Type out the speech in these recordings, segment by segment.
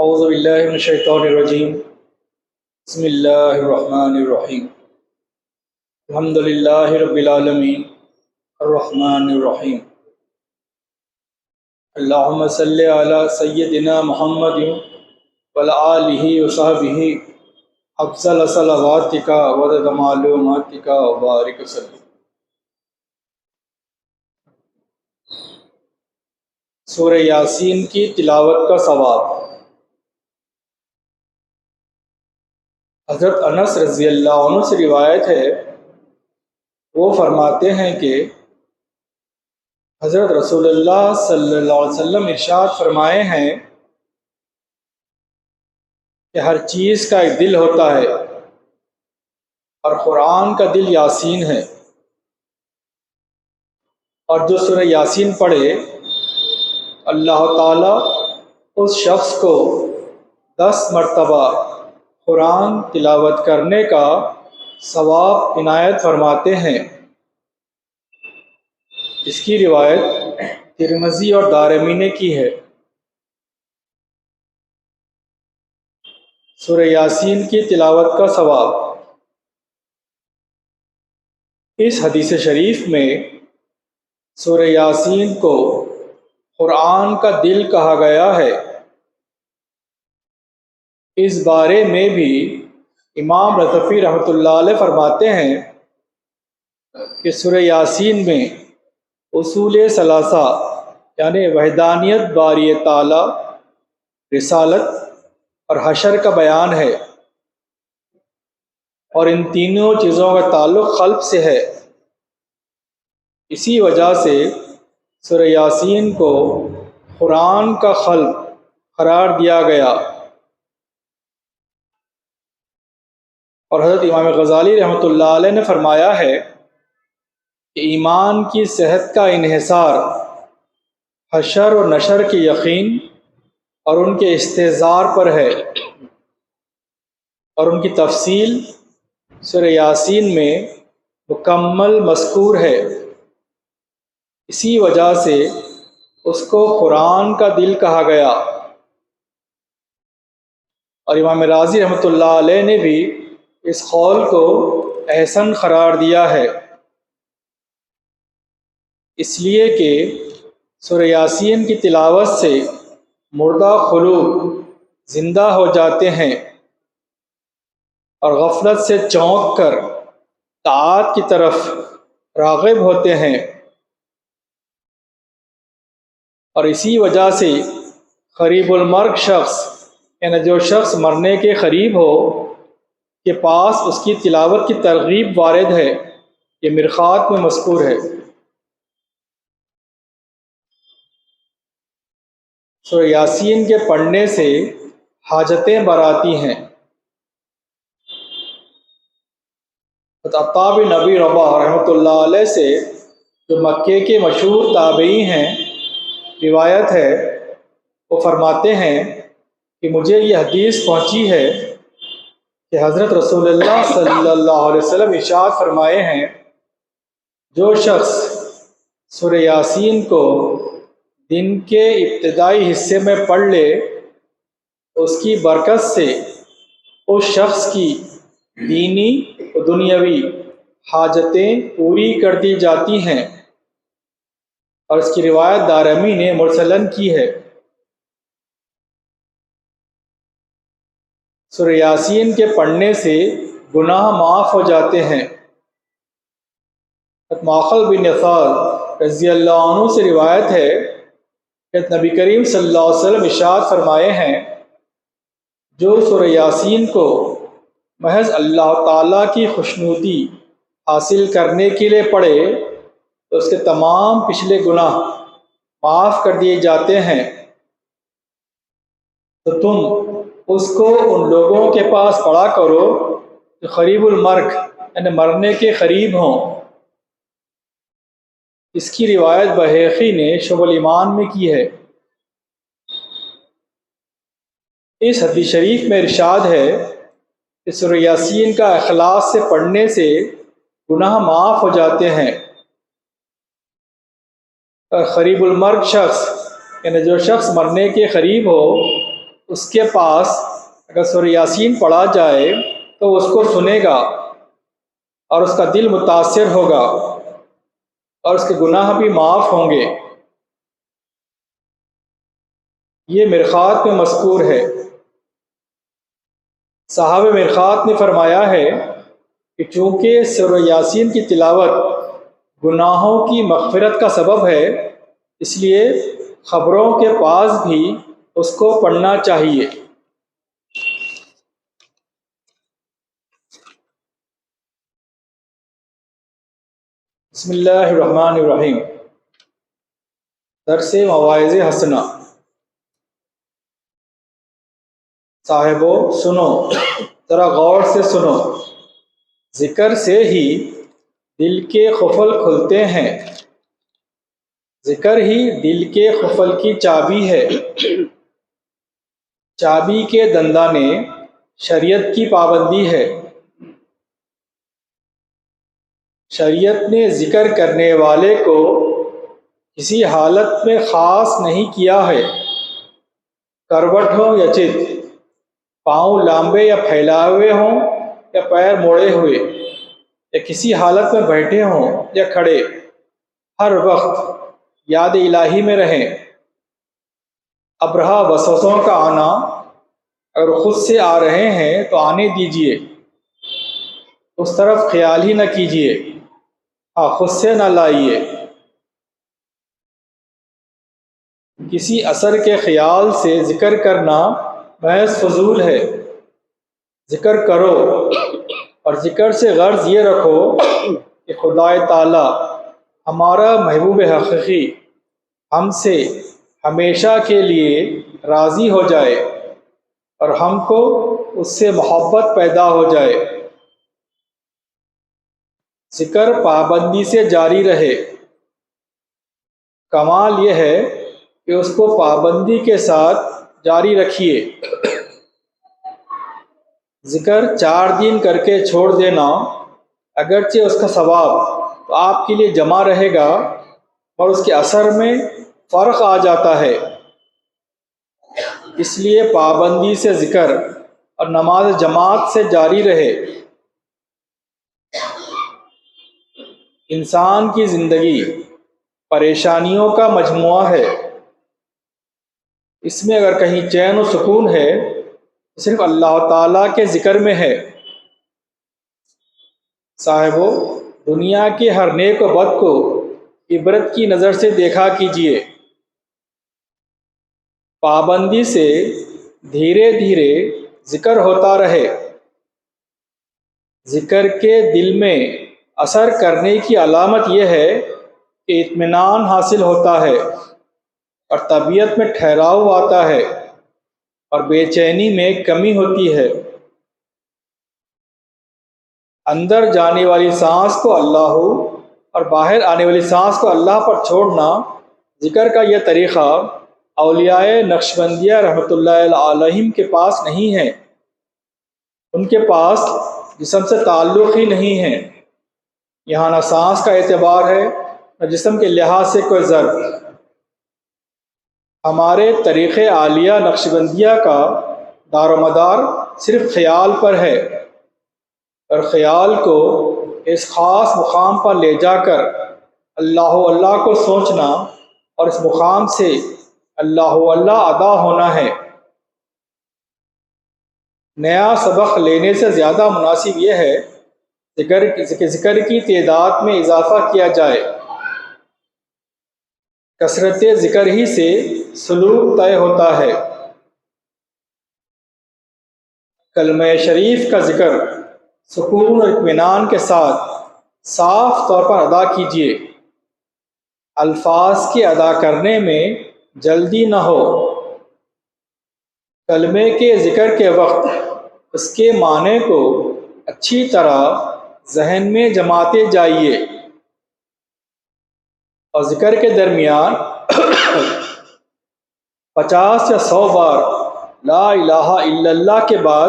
اعوذ باللہ من الشیطان الرجیم بسم اللہ الرحمن الرحیم الحمد للہ رب العالمین الرحمن الرحیم اللہم صلی علی سیدنا محمد وعلی آلہ وصحبہ افضل صلواتک وعدد معلوماتک وبارک وسلم۔ سورہ یاسین کی تلاوت کا ثواب۔ حضرت انس رضی اللہ عنہ سے روایت ہے، وہ فرماتے ہیں کہ حضرت رسول اللہ صلی اللہ علیہ وسلم ارشاد فرمائے ہیں کہ ہر چیز کا ایک دل ہوتا ہے اور قرآن کا دل یاسین ہے، اور جو سورہ یاسین پڑھے اللہ تعالیٰ اس شخص کو 10 مرتبہ قرآن تلاوت کرنے کا ثواب عنایت فرماتے ہیں۔ اس کی روایت ترمذی اور دارمی کی ہے۔ سورہ یاسین کی تلاوت کا ثواب۔ اس حدیث شریف میں سورہ یاسین کو قرآن کا دل کہا گیا ہے۔ اس بارے میں بھی امام رضوی رحمۃ اللہ علیہ فرماتے ہیں کہ سورہ یاسین میں اصول ثلاثہ یعنی وحدانیت باری تعالیٰ، رسالت اور حشر کا بیان ہے، اور ان تینوں چیزوں کا تعلق خلق سے ہے۔ اسی وجہ سے سورہ یاسین کو قرآن کا خلق قرار دیا گیا، اور حضرت امام غزالی رحمۃ اللہ علیہ نے فرمایا ہے کہ ایمان کی صحت کا انحصار حشر و نشر کے یقین اور ان کے استحضار پر ہے، اور ان کی تفصیل سورہ یاسین میں مکمل مذکور ہے۔ اسی وجہ سے اس کو قرآن کا دل کہا گیا، اور امام راضی رحمۃ اللہ علیہ نے بھی اس قول کو احسن قرار دیا ہے، اس لیے کہ سورہ یاسین کی تلاوت سے مردہ قلوب زندہ ہو جاتے ہیں اور غفلت سے چونک کر طاعت کی طرف راغب ہوتے ہیں، اور اسی وجہ سے قریب المرگ شخص یعنی جو شخص مرنے کے قریب ہو کے پاس اس کی تلاوت کی ترغیب وارد ہے۔ یہ مرقات میں مذکور ہے۔ سورہ یاسین کے پڑھنے سے حاجتیں براتی ہیں۔ عطا بن ابی رباح رحمۃ اللہ علیہ سے، جو مکے کے مشہور تابعی ہیں، روایت ہے، وہ فرماتے ہیں کہ مجھے یہ حدیث پہنچی ہے کہ حضرت رسول اللہ صلی اللہ علیہ وسلم ارشاد فرمائے ہیں، جو شخص سورہ یاسین کو دن کے ابتدائی حصے میں پڑھ لے، اس کی برکت سے اس شخص کی دینی و دنیاوی حاجتیں پوری کر دی جاتی ہیں، اور اس کی روایت دارمی نے مرسلن کی ہے۔ سورہ یاسین کے پڑھنے سے گناہ معاف ہو جاتے ہیں۔ ماخل بن یسار رضی اللہ عنہ سے روایت ہے کہ نبی کریم صلی اللہ علیہ وسلم ارشاد فرمائے ہیں، جو سورہ یاسین کو محض اللہ تعالیٰ کی خوشنودی حاصل کرنے کے لیے پڑھے تو اس کے تمام پچھلے گناہ معاف کر دیے جاتے ہیں۔ تو تم اس کو ان لوگوں کے پاس پڑھا کرو جو قریب المرگ یعنی مرنے کے قریب ہوں۔ اس کی روایت بہقی نے شعب الایمان میں کی ہے۔ اس حدیث شریف میں ارشاد ہے کہ سورہ یاسین کا اخلاص سے پڑھنے سے گناہ معاف ہو جاتے ہیں، اور قریب المرگ شخص یعنی جو شخص مرنے کے قریب ہو اس کے پاس اگر سورہ یاسین پڑھا جائے تو اس کو سنے گا اور اس کا دل متاثر ہوگا اور اس کے گناہ بھی معاف ہوں گے۔ یہ مرقات میں مذکور ہے۔ صاحب مرقات نے فرمایا ہے کہ چونکہ سورہ یاسین کی تلاوت گناہوں کی مغفرت کا سبب ہے، اس لیے خبروں کے پاس بھی اس کو پڑھنا چاہیے۔ بسم اللہ الرحمن الرحیم۔ درس مواعظ حسنہ۔ صاحبو سنو، ذرا غور سے سنو، ذکر سے ہی دل کے قفل کھلتے ہیں، ذکر ہی دل کے قفل کی چابی ہے۔ چابی کے دندانے شریعت کی پابندی ہے۔ شریعت نے ذکر کرنے والے کو کسی حالت میں خاص نہیں کیا ہے، کروٹ ہو یا چت، پاؤں لامبے یا پھیلائے ہوئے ہوں یا پیر موڑے ہوئے، یا کسی حالت میں بیٹھے ہوں یا کھڑے، ہر وقت یاد الہی میں رہیں۔ ابرہہ وسوسوں کا آنا اگر خود سے آ رہے ہیں تو آنے دیجیے، اس طرف خیال ہی نہ کیجیے، خود سے نہ لائیے۔ کسی اثر کے خیال سے ذکر کرنا محض فضول ہے۔ ذکر کرو اور ذکر سے غرض یہ رکھو کہ خدائے تعالی ہمارا محبوب حقیقی ہم سے ہمیشہ کے لیے راضی ہو جائے اور ہم کو اس سے محبت پیدا ہو جائے۔ ذکر پابندی سے جاری رہے۔ کمال یہ ہے کہ اس کو پابندی کے ساتھ جاری رکھیے۔ ذکر 4 دن کر کے چھوڑ دینا اگرچہ اس کا ثواب تو آپ کے لیے جمع رہے گا، اور اس کے اثر میں فرق آ جاتا ہے۔ اس لیے پابندی سے ذکر اور نماز جماعت سے جاری رہے۔ انسان کی زندگی پریشانیوں کا مجموعہ ہے، اس میں اگر کہیں چین و سکون ہے تو صرف اللہ تعالیٰ کے ذکر میں ہے۔ صاحبو دنیا کے ہر نیک و بد کو عبرت کی نظر سے دیکھا کیجیے۔ پابندی سے دھیرے دھیرے ذکر ہوتا رہے۔ ذکر کے دل میں اثر کرنے کی علامت یہ ہے کہ اطمینان حاصل ہوتا ہے اور طبیعت میں ٹھہراؤ آتا ہے اور بے چینی میں کمی ہوتی ہے۔ اندر جانے والی سانس کو اللہ اور باہر آنے والی سانس کو اللہ پر چھوڑنا، ذکر کا یہ طریقہ اولیاء نقشبندیہ رحمۃ اللہ علیہم کے پاس نہیں ہے۔ ان کے پاس جسم سے تعلق ہی نہیں ہے۔ یہاں نہ سانس کا اعتبار ہے نہ جسم کے لحاظ سے کوئی ضرب۔ ہمارے طریقے عالیہ نقشبندیہ کا دار و مدار صرف خیال پر ہے، اور خیال کو اس خاص مقام پر لے جا کر اللہ کو سوچنا اور اس مقام سے اللہ ادا ہونا ہے۔ نیا سبق لینے سے زیادہ مناسب یہ ہے کہ ذکر کی تعداد میں اضافہ کیا جائے۔ کثرت ذکر ہی سے سلوک طے ہوتا ہے۔ کلمہ شریف کا ذکر سکون اور اطمینان کے ساتھ صاف طور پر ادا کیجیے۔ الفاظ کے ادا کرنے میں جلدی نہ ہو۔ کلمے کے ذکر کے وقت اس کے معنی کو اچھی طرح ذہن میں جماتے جائیے، اور ذکر کے درمیان 50 یا 100 بار لا الہ الا اللہ کے بعد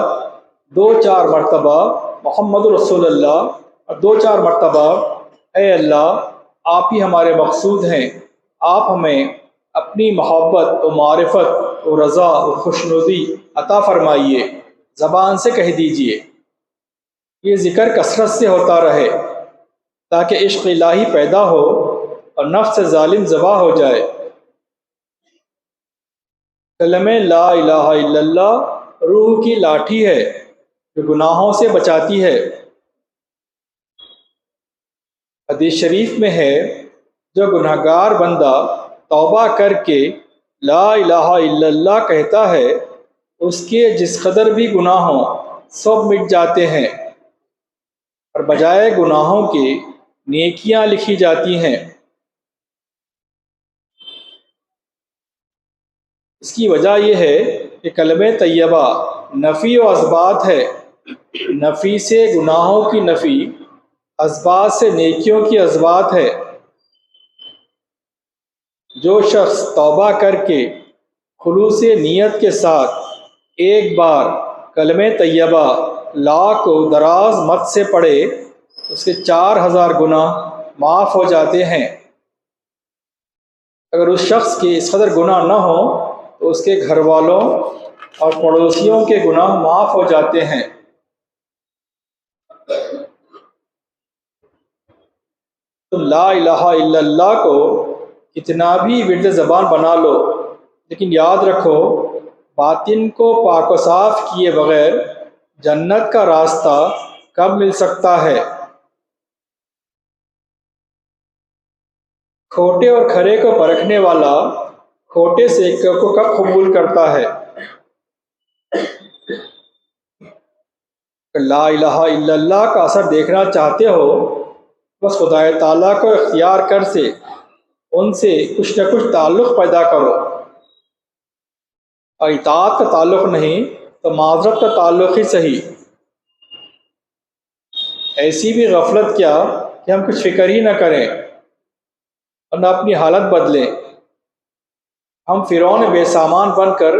2-4 مرتبہ محمد رسول اللہ اور 2-4 مرتبہ اے اللہ آپ ہی ہمارے مقصود ہیں، آپ ہمیں اپنی محبت و معرفت و رضا و خوشنودی عطا فرمائیے۔ زبان سے کہہ دیجئے، یہ ذکر کثرت سے ہوتا رہے تاکہ عشق الہی پیدا ہو اور نفس ظالم ذبح ہو جائے۔ کلمہ لا الہ الا اللہ روح کی لاٹھی ہے جو گناہوں سے بچاتی ہے۔ حدیث شریف میں ہے، جو گنہگار بندہ توبہ کر کے لا الہ الا اللہ کہتا ہے، اس کے جس قدر بھی گناہ ہوں سب مٹ جاتے ہیں اور بجائے گناہوں کے نیکیاں لکھی جاتی ہیں۔ اس کی وجہ یہ ہے کہ کلمہ طیبہ نفی و اثبات ہے۔ نفی سے گناہوں کی نفی، اثبات سے نیکیوں کی اثبات ہے۔ جو شخص توبہ کر کے خلوص نیت کے ساتھ ایک بار کلمہ طیبہ لاکھ و دراز مت سے پڑھے، اس کے 4000 گناہ معاف ہو جاتے ہیں۔ اگر اس شخص کے اس قدر گناہ نہ ہو تو اس کے گھر والوں اور پڑوسیوں کے گناہ معاف ہو جاتے ہیں۔ تم لا الہ الا اللہ کو کتنا بھی ورد زبان بنا لو، لیکن یاد رکھو باطن کو پاک و صاف کیے بغیر جنت کا راستہ کب مل سکتا ہے؟ کھوٹے اور کھرے کو پرکھنے والا کھوٹے سیکہ کو کب قبول کرتا ہے؟ لا الہ الا اللہ کا اثر دیکھنا چاہتے ہو، بس خدا تعالیٰ کو اختیار کر سے ان سے کچھ نہ کچھ تعلق پیدا کرو، اور اطاعت کا تعلق نہیں تو معذرت کا تعلق ہی صحیح۔ ایسی بھی غفلت کیا کہ ہم کچھ فکر ہی نہ کریں اور نہ اپنی حالت بدلیں۔ ہم فرعون بے سامان بن کر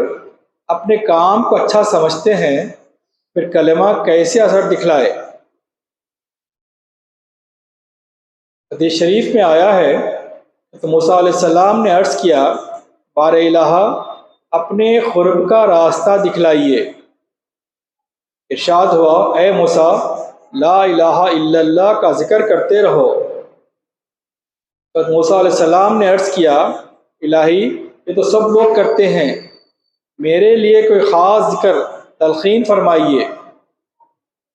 اپنے کام کو اچھا سمجھتے ہیں، پھر کلمہ کیسے اثر دکھلائے؟ حدیث شریف میں آیا ہے تو موسیٰ علیہ السلام نے عرض کیا، بار الہ اپنے قرب کا راستہ دکھلائیے۔ ارشاد ہوا، اے موسیٰ لا الہ الا اللہ کا ذکر کرتے رہو۔ تو موسیٰ علیہ السلام نے عرض کیا، الہی یہ تو سب لوگ کرتے ہیں، میرے لیے کوئی خاص ذکر تلقین فرمائیے۔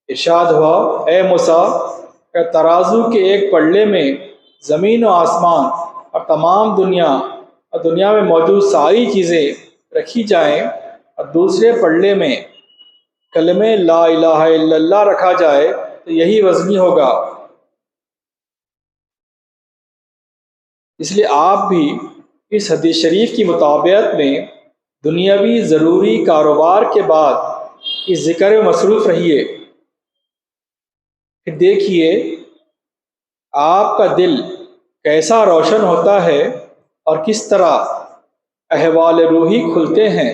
ارشاد ہوا، اے موسیٰ کہ ترازو کے ایک پلڑے میں زمین و آسمان اور تمام دنیا اور دنیا میں موجود ساری چیزیں رکھی جائیں، اور دوسرے پلڑے میں کلمہ لا الہ الا اللہ رکھا جائے تو یہی وزنی ہوگا۔ اس لیے آپ بھی اس حدیث شریف کی مطابقت میں دنیاوی ضروری کاروبار کے بعد اس ذکر میں مصروف رہیے۔ پھر دیکھیے آپ کا دل کیسا روشن ہوتا ہے اور کس طرح احوال روحی کھلتے ہیں۔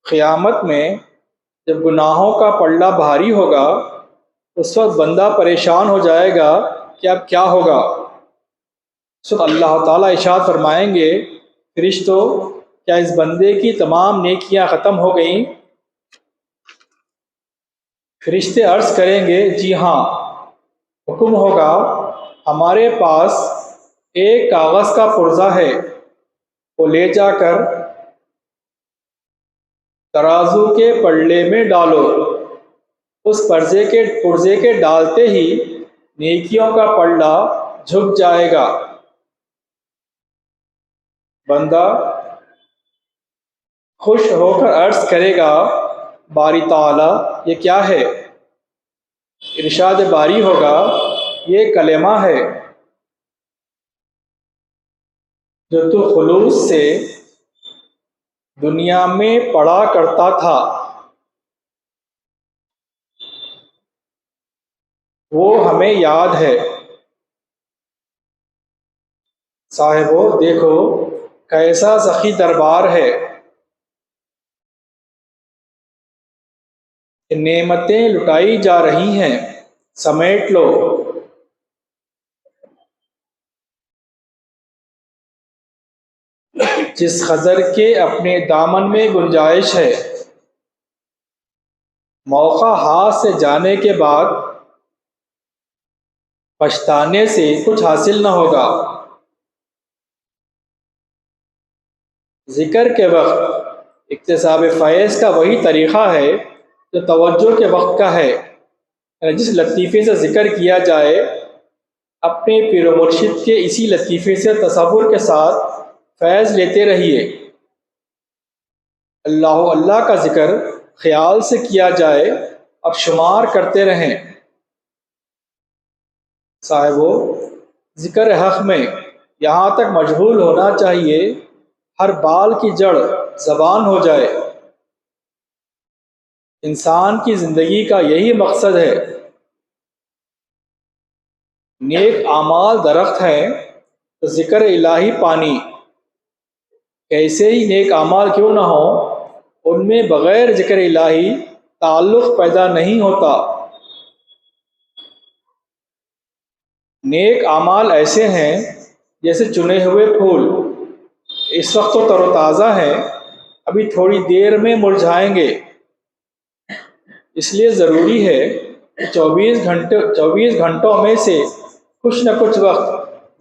قیامت میں جب گناہوں کا پلڑا بھاری ہوگا، اس وقت بندہ پریشان ہو جائے گا کہ اب کیا ہوگا۔ اس وقت اللہ تعالیٰ ارشاد فرمائیں گے، فرشتوں کیا اس بندے کی تمام نیکیاں ختم ہو گئیں؟ فرشتے عرض کریں گے، جی ہاں۔ حکم ہوگا، ہمارے پاس ایک کاغذ کا پرزہ ہے، وہ لے جا کر ترازو کے پلڑے میں ڈالو۔ اس پرزے کے ڈالتے ہی نیکیوں کا پلڑا جھک جائے گا۔ بندہ خوش ہو کر عرض کرے گا، باری تعالیٰ یہ کیا ہے؟ ارشاد باری ہوگا، یہ کلمہ ہے جو تو خلوص سے دنیا میں پڑھا کرتا تھا، وہ ہمیں یاد ہے۔ صاحبو دیکھو کیسا سخی دربار ہے، نعمتیں لٹائی جا رہی ہیں، سمیٹ لو۔ جس خضر کے اپنے دامن میں گنجائش ہے، موقع ہاتھ سے جانے کے بعد پچھتانے سے کچھ حاصل نہ ہوگا۔ ذکر کے وقت اکتساب فیض کا وہی طریقہ ہے جو توجہ کے وقت کا ہے، یعنی جس لطیفے سے ذکر کیا جائے اپنے پیر و مرشد کے اسی لطیفے سے تصور کے ساتھ فیض لیتے رہیے۔ اللہ اللہ کا ذکر خیال سے کیا جائے اور شمار کرتے رہیں۔ صاحبو، ذکر حق میں یہاں تک مشغول ہونا چاہیے ہر بال کی جڑ زبان ہو جائے۔ انسان کی زندگی کا یہی مقصد ہے۔ نیک اعمال درخت ہیں تو ذکر الہی پانی، کیسے ہی نیک اعمال کیوں نہ ہوں، ان میں بغیر ذکر الہی تعلق پیدا نہیں ہوتا۔ نیک اعمال ایسے ہیں جیسے چنے ہوئے پھول، اس وقت تو تر و تازہ ہیں، ابھی تھوڑی دیر میں مرجھائیں گے۔ اس لیے ضروری ہے کہ 24 گھنٹوں میں سے کچھ نہ کچھ وقت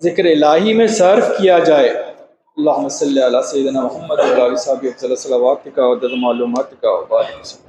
ذکر الہی میں صرف کیا جائے۔ اللہم صلی علی سیدنا محمد و علی صحابہ افضل صلواتک و عدد معلوماتک و بارک وسلم۔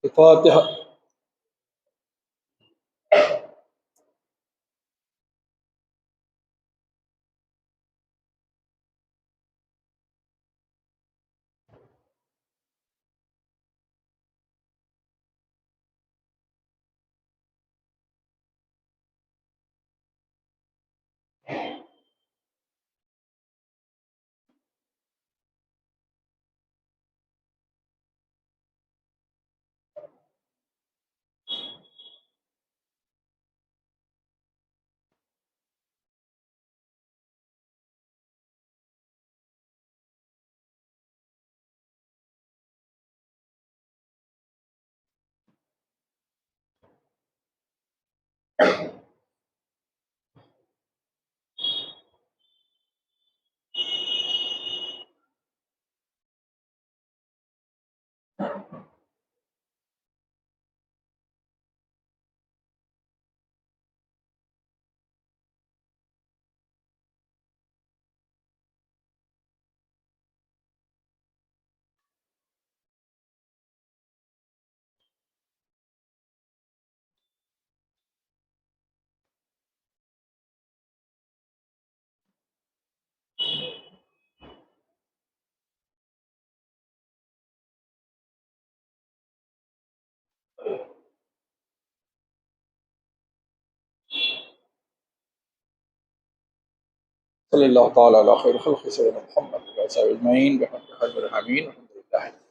الفاتحہ۔ صلی اللہ تعالیٰ علی خیر خلق سیدنا محمد و علیہ وسلم اجمعین بحق قدر آمین. الحمد للہ.